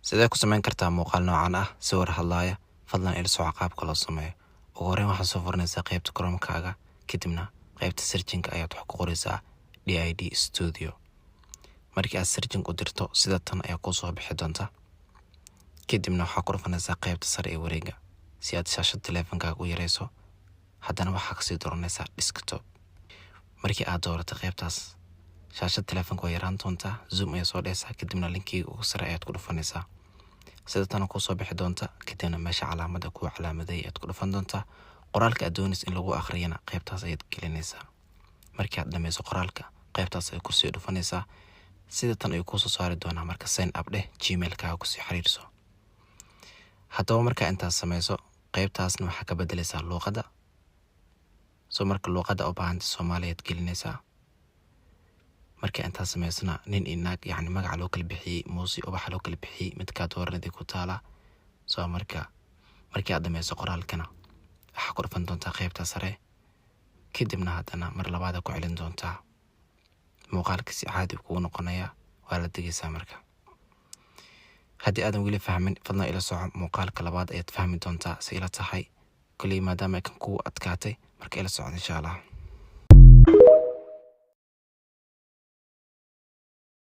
sidee ku samayn kartaa muuqaal noocan ah sawir hadlaaya fadlan ila soo qaabka loo sameeyo ugu horreyn waxaad soo furanaysaa qaybta Chrome-kaaga kadibna qaybta searching ayaad wax ku qoraysaa DID Studio markii aad searching u dirto sida tan ayaa ku soo bixi doonta kadibna waxaad ku dhufanaysaa qaybta sare ee wareega si aad shaashada taleefankaaga u yareyso haddana waxaad kasii dooranaysaa desktop markii aad doorato qaybtaas shaashada taleefanka way yaraan doontaa zoom ayaa soo dhaysaa kadibna linkiga ugu sare ayaad ku dhufanaysaa sida tan ku soo bixi doonta kadibna meesha calaamada ku calaamaday ayaad ku dhufan doontaa qoraalka aad doonayso in lagu akhriyana qaybtaas ayaad gelinaysaa markii aad dhameyso qoraalka qaybtaas ayaad ku sii dhufanaysaa sida tan ay ku soo saari doonaa marka sign up dheh gmail-kaaga ku sii xiriirso haddaba marka intaad sameyso qaybtaasna waxaa ka bedelaysaa luqadda soo marka luqadda u baahanta Soomaaliyeed gelinaysaa marka intaad sameysana nin inaag yani magac loo kala bixiyay muusi ubax loo kala bixiyay midka dooranadii ku taala soo markii aad dhameyso qoraalkana waxa ku dhufan doontaa qaybta sare kadibna haddana mar labaad ku celin doontaa muuqaalka si caadi ku noqonaya waa la digaysaa marka haddii aadan weli fahmin fadlan ila soco muuqaalka labaad ayaad fahmi doontaa si ila tahay kulli maadaama kan ku adkaatay marka ila socdo insha Allah